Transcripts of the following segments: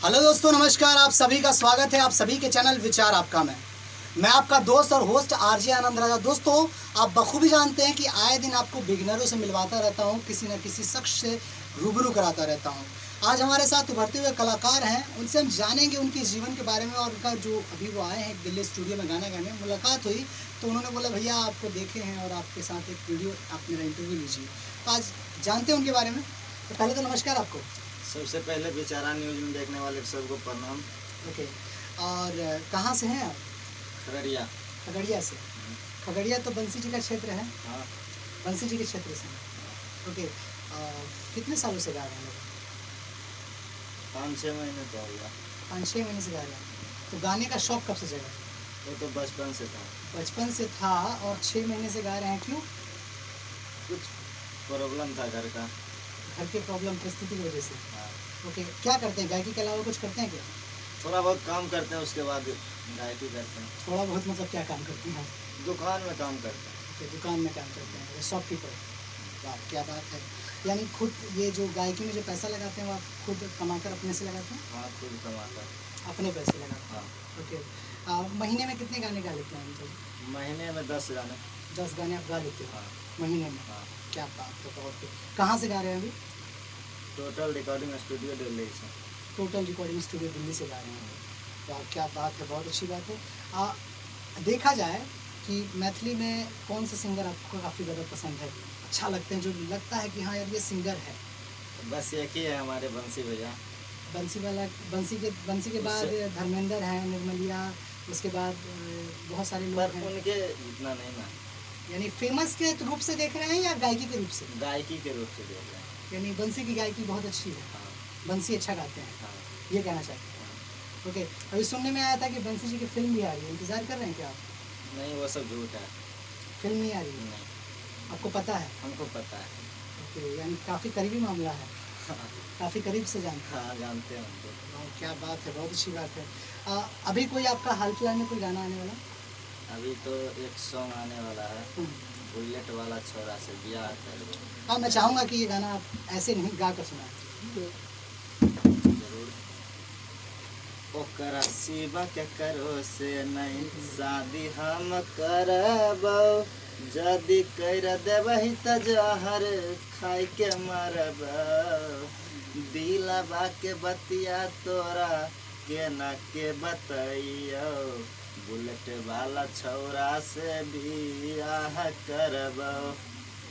Hello दोस्तों, नमस्कार। आप सभी का स्वागत है आप सभी के चैनल विचार आपका में। मैं आपका दोस्त और होस्ट आरजे आनंद राजा। दोस्तों, आप बखूबी जानते हैं कि आए दिन आपको बिगनरों से मिलवाता रहता हूं, किसी न किसी शख्स से रूबरू कराता रहता हूं। आज हमारे साथ उभरते हुए कलाकार हैं, उनसे हम जानेंगे उनके जीवन के बारे में। और उनका जो अभी वो आए हैं दिल्ली स्टूडियो में गाना गाने, मुलाकात हुई तो उन्होंने बोला भैया आपको देखे हैं और आपके साथ एक वीडियो, आप मेरा इंटरव्यू लीजिए। तो आज जानते हैं उनके बारे में। तो पहले तो नमस्कार आपको। सबसे पहले विचारा न्यूज में देखने वाले सबको प्रणाम। ओके, और कहाँ से हैं आप? खगड़िया। खगड़िया से। खगड़िया तो बंसी जी का क्षेत्र है। हाँ। बंसी जी के क्षेत्र से हैं। ओके, कितने सालों से गा रहे हैं? 5-6 महीने तो हो गया। 5-6 महीने से गा रहे हैं। तो गाने का शौक कब से जगा? वो तो बचपन से था। बचपन से था। और 6 महीने से गा रहे हैं, क्यों? कुछ प्रॉब्लम था घर का। घर के प्रॉब्लम, परिस्थिति की वजह से। हाँ। ओके, क्या करते हैं? गायकी के अलावा कुछ करते हैं क्या? थोड़ा बहुत काम करते हैं, उसके बाद गायकी करते हैं। थोड़ा बहुत मतलब क्या काम करते हैं? दुकान में काम करते हैं। ओके, दुकान में काम करते हैं, शॉपकीपर। वाह, क्या बात है। यानी खुद ये जो गायकी में जो पैसा लगाते हैं वो आप खुद कमाकर अपने से लगाते हैं? हाँ, खुद कमाकर अपने पैसे लगाते हैं। हाँ। ओके, महीने में कितने गाने गा लेते हैं मतलब? महीने में 10 गाने। 10 गाने आप गा लेते हैं? हाँ। महीने में? हाँ। क्या बात है, बहुत खूब। कहाँ से गा रहे हैं अभी? टोटल रिकॉर्डिंग स्टूडियो दिल्ली से। टोटल रिकॉर्डिंग स्टूडियो दिल्ली से गा रहे हैं। वाह, क्या बात है, बहुत अच्छी बात है। देखा जाए कि मैथिली में कौन सा सिंगर आपको काफ़ी ज़्यादा पसंद है, अच्छा लगते हैं, जो लगता है कि हाँ यार ये सिंगर है? बस एक ही है हमारे बंसी भैया। बंसी के बाद धर्मेंद्र हैं, निर्मलिया, उसके बाद बहुत सारे लोग पर हैं। उनके इतना नहीं ना। यानी फेमस के रूप से देख रहे हैं या गायकी के रूप से? गायकी के रूप से देख रहे हैं। यानी बंसी की गायकी बहुत अच्छी है। हाँ। बंसी अच्छा गाते हैं, हाँ। ये कहना चाहते हैं। ओके, अभी सुनने में आया था कि बंसी जी की फिल्म भी आ रही है, इंतज़ार कर रहे हैं क्या आप? नहीं, वो सब झूठ है। फिल्म नहीं आ रही है? नहीं, आपको पता है? हमको पता है। ओके, यानी काफ़ी करीबी मामला है, काफ़ी करीब से जानते हैं। हाँ, जानते हैं हमको। वाह, क्या बात है, बहुत अच्छी बात है। अभी कोई आपका हाल फिलहाल में कोई गाना आने वाला? अभी तो एक सॉन्ग आने वाला है, बुलेट वाला छोरा से ब्याह कर। हाँ, मैं चाहूँगा कि ये गाना आप ऐसे नहीं गा कर सुनाएं। जरूर। ओकरा सिवा के करो से नहीं शादी हम करबो, जदि कर देबही त जहर खाई के मरबो, दिलवा के बतिया तोरा के ना के बतैयो, बुलेट वाला छौरा से बियाह करबो।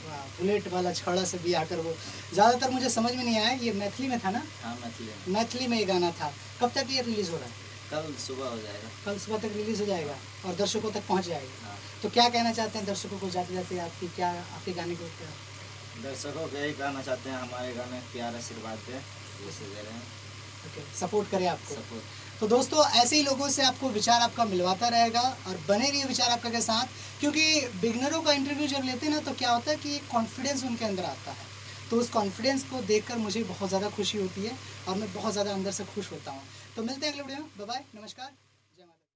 वाह, बुलेट वाला छौड़ा से बियाह कर। वो ज़्यादातर मुझे समझ में नहीं आया, ये मैथिली में था ना? हाँ, मैथिली। मैथिली में ये गाना था। कब तक ये रिलीज़ हो रहा है? कल सुबह हो जाएगा। कल सुबह तक रिलीज़ हो जाएगा और दर्शकों तक पहुंच जाएगा। हाँ। तो क्या कहना चाहते हैं दर्शकों को जाते जाते, आपकी क्या, आपके गाने को क्या? दर्शकों को यही कहना चाहते हैं, हमारे गाने प्यार आशीर्वाद दें, जैसे दे रहे हैं। ओके, सपोर्ट करें आपको। सपोर्ट। तो दोस्तों, ऐसे ही लोगों से आपको विचार आपका मिलवाता रहेगा और बने रहिए विचार आपका के साथ, क्योंकि बिगनरों का इंटरव्यू जब लेते हैं ना तो क्या होता है कि कॉन्फिडेंस उनके अंदर आता है। तो उस कॉन्फिडेंस को देखकर मुझे बहुत ज़्यादा खुशी होती है और मैं बहुत ज़्यादा अंदर से खुश होता हूँ। तो मिलते हैं अगले वीडियो में। बाय बाय, नमस्कार।